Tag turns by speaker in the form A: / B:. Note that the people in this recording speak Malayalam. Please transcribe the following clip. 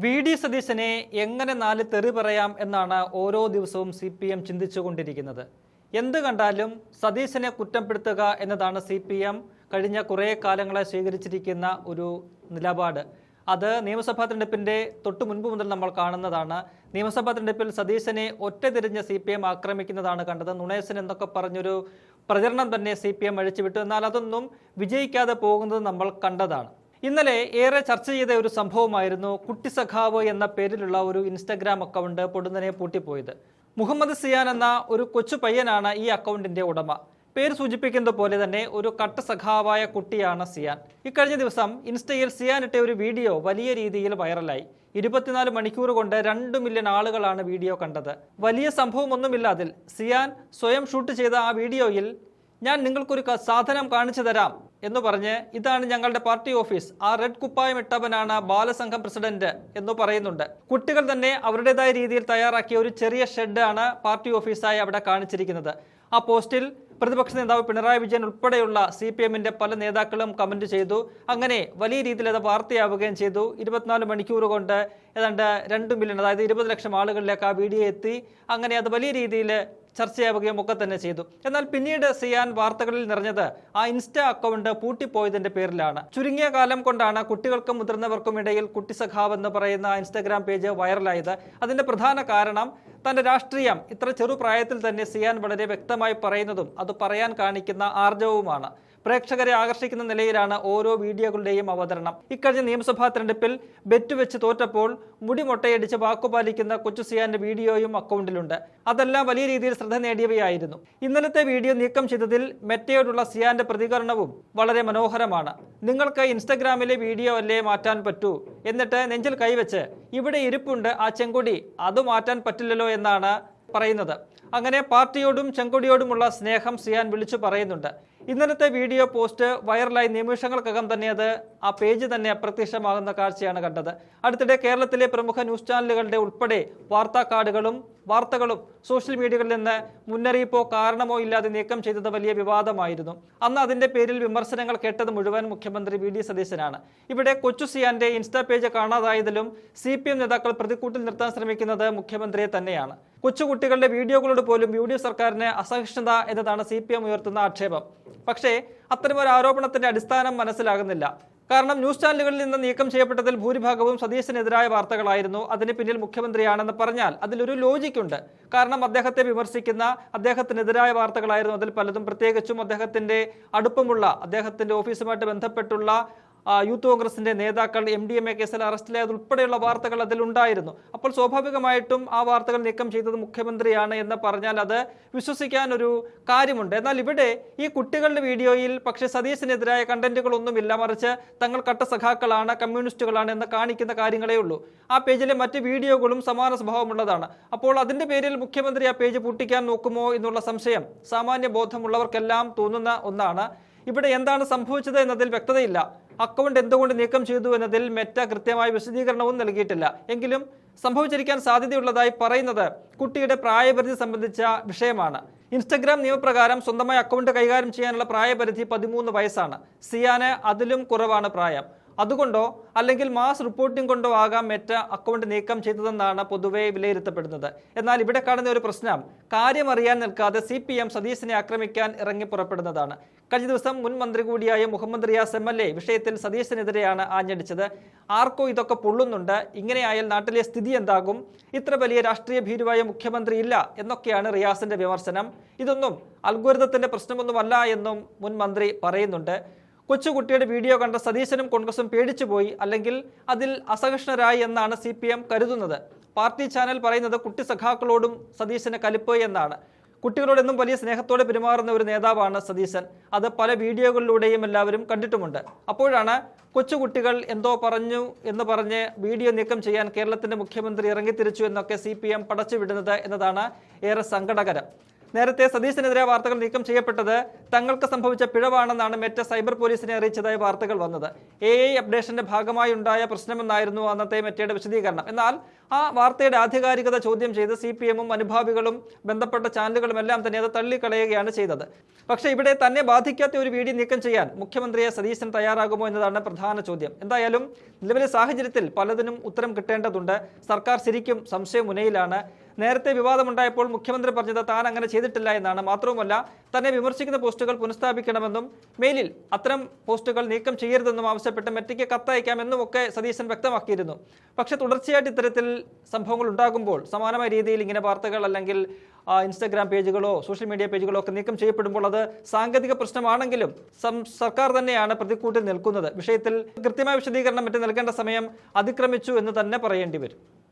A: വി.ഡി. സതീശനെ എങ്ങനെ നാല് തെറി പറയാം എന്നാണ് ഓരോ ദിവസവും CPM ചിന്തിച്ചുകൊണ്ടിരിക്കുന്നത്. എന്ത് കണ്ടാലും സതീശനെ കുറ്റപ്പെടുത്തുക എന്നതാണ് CPM കഴിഞ്ഞ കുറേ കാലങ്ങളായി സ്വീകരിച്ചിരിക്കുന്ന ഒരു നിലപാട്. അത് നിയമസഭാ തെരഞ്ഞെടുപ്പിൻ്റെ തൊട്ടു മുൻപ് മുതൽ നമ്മൾ കാണുന്നതാണ്. നിയമസഭാ തെരഞ്ഞെടുപ്പിൽ സതീശനെ ഒറ്റതിരിഞ്ഞ് CPM ആക്രമിക്കുന്നതാണ് കണ്ടത്. നുണേശൻ എന്നൊക്കെ പറഞ്ഞൊരു പ്രചരണം തന്നെ CPM അഴിച്ചുവിട്ടു. എന്നാൽ അതൊന്നും വിജയിക്കാതെ പോകുന്നത് നമ്മൾ കണ്ടതാണ്. ഇന്നലെ ഏറെ ചർച്ച ചെയ്ത ഒരു സംഭവമായിരുന്നു കുട്ടി സഖാവ് എന്ന പേരിലുള്ള ഒരു ഇൻസ്റ്റഗ്രാം അക്കൗണ്ട് പൊടുന്നനെ പൂട്ടിപ്പോയത്. മുഹമ്മദ് സിയാൻ എന്ന ഒരു കൊച്ചു പയ്യനാണ് ഈ അക്കൗണ്ടിന്റെ ഉടമ. പേര് സൂചിപ്പിക്കുന്നത് പോലെ തന്നെ ഒരു കട്ട സഖാവായ കുട്ടിയാണ് സിയാൻ. ഇക്കഴിഞ്ഞ ദിവസം ഇൻസ്റ്റയിൽ സിയാൻ ഇട്ട ഒരു വീഡിയോ വലിയ രീതിയിൽ വൈറലായി. 24 മണിക്കൂർ കൊണ്ട് 2 മില്യൺ ആളുകളാണ് വീഡിയോ കണ്ടത്. വലിയ സംഭവമൊന്നുമില്ല അതിൽ. സിയാൻ സ്വയം ഷൂട്ട് ചെയ്ത ആ വീഡിയോയിൽ ഞാൻ നിങ്ങൾക്കൊരു സാധനം കാണിച്ചു തരാം എന്ന് പറഞ്ഞ് ഇതാണ് ഞങ്ങളുടെ പാർട്ടി ഓഫീസ്, ആ റെഡ് കുപ്പായം ഇട്ടവനാണ് ബാലസംഘം പ്രസിഡന്റ് എന്ന് പറയുന്നുണ്ട്. കുട്ടികൾ തന്നെ അവരുടേതായ രീതിയിൽ തയ്യാറാക്കിയ ഒരു ചെറിയ ഷെഡാണ് പാർട്ടി ഓഫീസായി അവിടെ കാണിച്ചിരിക്കുന്നത്. ആ പോസ്റ്റിൽ പ്രതിപക്ഷ നേതാവ് പിണറായി വിജയൻ ഉൾപ്പെടെയുള്ള CPMന്റെ പല നേതാക്കളും കമന്റ് ചെയ്തു. അങ്ങനെ വലിയ രീതിയിൽ അത് വാർത്തയാവുകയും ചെയ്തു. 24 മണിക്കൂർ കൊണ്ട് ഏതാണ്ട് 2 മില്യൺ, അതായത് 20 ലക്ഷം ആളുകളിലേക്ക് ആ വീഡിയോ എത്തി. അങ്ങനെ അത് വലിയ രീതിയിൽ ചർച്ചയാവുകയും ഒക്കെ തന്നെ ചെയ്തു. എന്നാൽ പിന്നീട് സിയാൻ വാർത്തകളിൽ നിറഞ്ഞത് ആ ഇൻസ്റ്റ അക്കൗണ്ട് പൂട്ടിപ്പോയതിന്റെ പേരിലാണ്. ചുരുങ്ങിയ കാലം കൊണ്ടാണ് കുട്ടികൾക്കും മുതിർന്നവർക്കും ഇടയിൽ കുട്ടി സഖാവ് എന്ന് പറയുന്ന ഇൻസ്റ്റഗ്രാം പേജ് വൈറലായത്. അതിന്റെ പ്രധാന കാരണം തന്റെ രാഷ്ട്രീയം ഇത്ര ചെറുപ്രായത്തിൽ തന്നെ സിയാൻ വളരെ വ്യക്തമായി പറയുന്നതും അത് പറയാൻ കാണിക്കുന്ന ആർജവവുമാണ്. പ്രേക്ഷകരെ ആകർഷിക്കുന്ന നിലയിലാണ് ഓരോ വീഡിയോകളുടെയും അവതരണം. ഇക്കഴിഞ്ഞ നിയമസഭാ തെരഞ്ഞെടുപ്പിൽ ബെറ്റ് വെച്ച് തോറ്റപ്പോൾ മുടി മൊട്ടയടിച്ച് വാക്കുപാലിക്കുന്ന കൊച്ചു സിയാന്റെ വീഡിയോയും അക്കൗണ്ടിലുണ്ട്. അതെല്ലാം വലിയ രീതിയിൽ ശ്രദ്ധ നേടിയവയായിരുന്നു. ഇന്നലത്തെ വീഡിയോ നീക്കം ചെയ്തതിൽ മെറ്റയോടുള്ള സിയാന്റെ പ്രതികരണവും വളരെ മനോഹരമാണ്. നിങ്ങൾക്ക് ഇൻസ്റ്റഗ്രാമിലെ വീഡിയോ അല്ലേ മാറ്റാൻ പറ്റൂ, എന്നിട്ട് നെഞ്ചിൽ കൈവച്ച് ഇവിടെ ഇരിപ്പുണ്ട് ആ ചെങ്കൊടി, അത് മാറ്റാൻ പറ്റില്ലല്ലോ എന്നാണ് പറയുന്നത്. അങ്ങനെ പാർട്ടിയോടും ചെങ്കൊടിയോടുമുള്ള സ്നേഹം സിയാൻ വിളിച്ചു പറയുന്നുണ്ട്. ഇന്നലത്തെ വീഡിയോ പോസ്റ്റ് വൈറലായി നിമിഷങ്ങൾക്കകം തന്നെ അത് ആ പേജ് തന്നെ അപ്രത്യക്ഷമാകുന്ന കാഴ്ചയാണ് കണ്ടത്. അടുത്തിടെ കേരളത്തിലെ പ്രമുഖ ന്യൂസ് ചാനലുകളുടെ ഉൾപ്പെടെ വാർത്താ കാർഡുകളും വാർത്തകളും സോഷ്യൽ മീഡിയകളിൽ നിന്ന് മുന്നറിയിപ്പോ കാരണമോ ഇല്ലാതെ നീക്കം ചെയ്തത് വലിയ വിവാദമായിരുന്നു. അന്ന് അതിന്റെ പേരിൽ വിമർശനങ്ങൾ കേട്ടത് മുഴുവൻ മുഖ്യമന്ത്രി വി.ഡി. സതീശനാണ്. ഇവിടെ കൊച്ചു സിയാന്റെ ഇൻസ്റ്റാ പേജ് കാണാതായതിലും CPM നേതാക്കൾ പ്രതിക്കൂട്ടിൽ നിർത്താൻ ശ്രമിക്കുന്നത് മുഖ്യമന്ത്രിയെ തന്നെയാണ്. കൊച്ചുകുട്ടികളുടെ വീഡിയോകളോട് പോലും യു.ഡി.എഫ് സർക്കാരിന് അസഹിഷ്ണുത എന്നതാണ് CPM ഉയർത്തുന്ന ആക്ഷേപം. പക്ഷേ അത്തരമൊരു ആരോപണത്തിന്റെ അടിസ്ഥാനം മനസ്സിലാകുന്നില്ല. കാരണം ന്യൂസ് ചാനലുകളിൽ നിന്ന് നീക്കം ചെയ്യപ്പെട്ടതിൽ ഭൂരിഭാഗവും സതീശനെതിരായ വാർത്തകളായിരുന്നു. അതിന് പിന്നിൽ മുഖ്യമന്ത്രിയാണെന്ന് പറഞ്ഞാൽ അതിലൊരു ലോജിക്കുണ്ട്. കാരണം അദ്ദേഹത്തെ വിമർശിക്കുന്ന, അദ്ദേഹത്തിനെതിരായ വാർത്തകളായിരുന്നു അതിൽ പലതും. പ്രത്യേകിച്ചും അദ്ദേഹത്തിന്റെ അടുപ്പമുള്ള, അദ്ദേഹത്തിന്റെ ഓഫീസുമായിട്ട് ബന്ധപ്പെട്ടുള്ള യൂത്ത് കോൺഗ്രസിന്റെ നേതാക്കൾ MDMA കേസിൽ അറസ്റ്റിലായത് ഉൾപ്പെടെയുള്ള വാർത്തകൾ അതിലുണ്ടായിരുന്നു. അപ്പോൾ സ്വാഭാവികമായിട്ടും ആ വാർത്തകൾ നീക്കം ചെയ്തത് മുഖ്യമന്ത്രിയാണ് എന്ന് പറഞ്ഞാൽ അത് വിശ്വസിക്കാൻ ഒരു കാര്യമുണ്ട്. എന്നാൽ ഇവിടെ ഈ കുട്ടികളുടെ വീഡിയോയിൽ പക്ഷേ സതീശനെതിരായ കണ്ടന്റുകളൊന്നുമില്ല, മറിച്ച് തങ്ങൾ കട്ട സഖാക്കളാണ്, കമ്മ്യൂണിസ്റ്റുകളാണ് എന്ന് കാണിക്കുന്ന കാര്യങ്ങളേ ഉള്ളൂ. ആ പേജിലെ മറ്റ് വീഡിയോകളും സമാന സ്വഭാവമുള്ളതാണ്. അപ്പോൾ അതിന്റെ പേരിൽ മുഖ്യമന്ത്രി ആ പേജ് പൂട്ടിക്കാൻ നോക്കുമോ എന്നുള്ള സംശയം സാമാന്യ ബോധമുള്ളവർക്കെല്ലാം തോന്നുന്ന ഒന്നാണ്. ഇവിടെ എന്താണ് സംഭവിച്ചത് എന്നതിൽ വ്യക്തതയില്ല. അക്കൗണ്ട് എന്തുകൊണ്ട് നീക്കം ചെയ്തു എന്നതിൽ മെറ്റ കൃത്യമായ വിശദീകരണവും നൽകിയിട്ടില്ല. എങ്കിലും സംഭവിച്ചിരിക്കാൻ സാധ്യതയുള്ളതായി പറയുന്നത് കുട്ടിയുടെ പ്രായപരിധി സംബന്ധിച്ച വിഷയമാണ്. ഇൻസ്റ്റഗ്രാം നിയമപ്രകാരം സ്വന്തമായി അക്കൗണ്ട് കൈകാര്യം ചെയ്യാനുള്ള പ്രായപരിധി 13 വയസ്സാണ്. സിയാന് അതിലും കുറവാണ് പ്രായം. അതുകൊണ്ടോ അല്ലെങ്കിൽ മാസ് റിപ്പോർട്ടിംഗ് കൊണ്ടോ ആകാം മെറ്റ അക്കൗണ്ട് നീക്കം ചെയ്തതെന്നാണ് പൊതുവെ വിലയിരുത്തപ്പെടുന്നത്. എന്നാൽ ഇവിടെ കാണുന്ന ഒരു പ്രശ്നം കാര്യമറിയാൻ നിൽക്കാതെ CPM സതീശനെ ആക്രമിക്കാൻ ഇറങ്ങി പുറപ്പെടുന്നതാണ്. കഴിഞ്ഞ ദിവസം മുൻ മന്ത്രി കൂടിയായ മുഹമ്മദ് റിയാസ് MLA വിഷയത്തിൽ സതീശനെതിരെയാണ് ആഞ്ഞടിച്ചത്. ആർക്കോ ഇതൊക്കെ പൊള്ളുന്നുണ്ട്, ഇങ്ങനെയായാൽ നാട്ടിലെ സ്ഥിതി എന്താകും, ഇത്ര വലിയ രാഷ്ട്രീയ ഭീരുവായ മുഖ്യമന്ത്രി ഇല്ല എന്നൊക്കെയാണ് റിയാസിന്റെ വിമർശനം. ഇതൊന്നും അൽഗോരിതത്തിന്റെ പ്രശ്നമൊന്നുമല്ല എന്നും മുൻ മന്ത്രി പറയുന്നുണ്ട്. കൊച്ചുകുട്ടിയുടെ വീഡിയോ കണ്ട സതീശനും കോൺഗ്രസും പേടിച്ചുപോയി, അല്ലെങ്കിൽ അതിൽ അസഹിഷ്ണുരായി എന്നാണ് CPM കരുതുന്നത്. പാർട്ടി ചാനൽ പറയുന്നത് കുട്ടി സഖാക്കളോടും സതീശന് കലിപ്പ് എന്നാണ്. കുട്ടികളോടെന്നും വലിയ സ്നേഹത്തോടെ പെരുമാറുന്ന ഒരു നേതാവാണ് സതീശൻ. അത് പല വീഡിയോകളിലൂടെയും എല്ലാവരും കണ്ടിട്ടുമുണ്ട്. അപ്പോഴാണ് കൊച്ചുകുട്ടികൾ എന്തോ പറഞ്ഞു എന്ന് പറഞ്ഞ് വീഡിയോ നീക്കം ചെയ്യാൻ കേരളത്തിന്റെ മുഖ്യമന്ത്രി ഇറങ്ങിത്തിരിച്ചു എന്നൊക്കെ CPM പടച്ചുവിടുന്നത് എന്നതാണ് ഏറെ സങ്കടകരം. നേരത്തെ സതീശനെതിരെ വാർത്തകൾ നീക്കം ചെയ്യപ്പെട്ടത് തങ്ങൾക്ക് സംഭവിച്ച പിഴവാണെന്നാണ് മെറ്റ സൈബർ പോലീസിനെ അറിയിച്ചതായി വാർത്തകൾ വന്നത്. AI അപ്ഡേഷന്റെ ഭാഗമായി ഉണ്ടായ പ്രശ്നമെന്നായിരുന്നു അന്നത്തെ മെറ്റയുടെ വിശദീകരണം. എന്നാൽ ആ വാർത്തയുടെ ആധികാരികത ചോദ്യം ചെയ്ത് CPM-ഉം അനുഭാവികളും ബന്ധപ്പെട്ട ചാനലുകളും എല്ലാം തന്നെ അത് തള്ളിക്കളയുകയാണ് ചെയ്തത്. പക്ഷേ ഇവിടെ തന്നെ ബാധിക്കാത്ത ഒരു വീഡിയോ നീക്കം ചെയ്യാൻ മുഖ്യമന്ത്രിയെ സതീശൻ തയ്യാറാകുമോ എന്നതാണ് പ്രധാന ചോദ്യം. എന്തായാലും നിലവിലെ സാഹചര്യത്തിൽ പലതിനും ഉത്തരം കിട്ടേണ്ടതുണ്ട്. സർക്കാർ ശരിക്കും സംശയമുനയിലാണ്. നേരത്തെ വിവാദമുണ്ടായപ്പോൾ മുഖ്യമന്ത്രി പറഞ്ഞത് താൻ അങ്ങനെ ചെയ്തിട്ടില്ല എന്നാണ്. മാത്രവുമല്ല, തന്നെ വിമർശിക്കുന്ന പോസ്റ്റുകൾ പുനഃസ്ഥാപിക്കണമെന്നും മെയിലിൽ അത്തരം പോസ്റ്റുകൾ നീക്കം ചെയ്യരുതെന്നും ആവശ്യപ്പെട്ട് മെറ്റയ്ക്ക് കത്തയക്കാമെന്നും ഒക്കെ സതീശൻ വ്യക്തമാക്കിയിരുന്നു. പക്ഷേ തുടർച്ചയായിട്ട് ഇത്തരത്തിൽ സംഭവങ്ങൾ ഉണ്ടാകുമ്പോൾ സമാനമായ രീതിയിൽ ഇങ്ങനെ വാർത്തകൾ അല്ലെങ്കിൽ ഇൻസ്റ്റഗ്രാം പേജുകളോ സോഷ്യൽ മീഡിയ പേജുകളോ ഒക്കെ നീക്കം ചെയ്യപ്പെടുമ്പോൾ അത് സാങ്കേതിക പ്രശ്നമാണെങ്കിലും സർക്കാർ തന്നെയാണ് പ്രതിക്കൂട്ടിൽ നിൽക്കുന്നത്. വിഷയത്തിൽ കൃത്യമായ വിശദീകരണം മറ്റും നൽകേണ്ട സമയം അതിക്രമിച്ചു എന്ന് തന്നെ പറയേണ്ടി വരും.